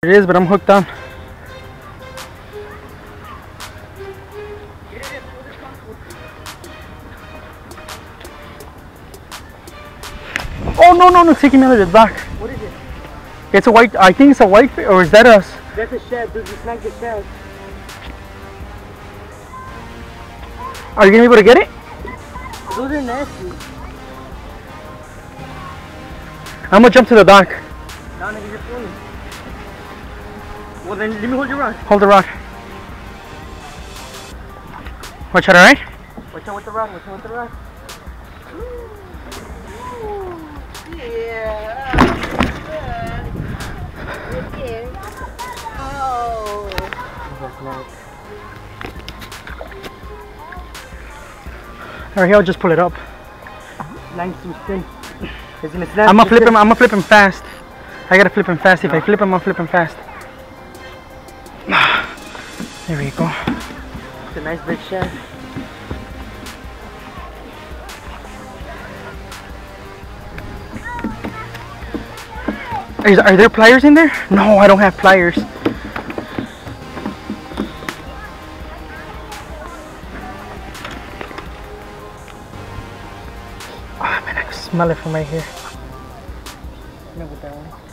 It is, but I'm hooked on. Oh no, it's taking me out of the dock. What is it? It's a white, I think it's a white fish, or is that us? That's a shad, dude. You snagged the shad. Are you gonna be able to get it? Those are nasty. I'm gonna jump to the dock. No, nigga, you're filming. Well then, let me hold your rod. Hold the rod. Watch out, alright? Watch out with the rod, watch out with the rod. Yeah. Oh. That's nice. Alright, here, I'll just pull it up. Line's too thin. It's gonna snap. I'm gonna flip him fast. I gotta flip him fast. If I flip him, I'll flip him fast. There we go. It's a nice big shad. Are there pliers in there? No, I don't have pliers. Oh man, I can smell it from right here. No, with that one.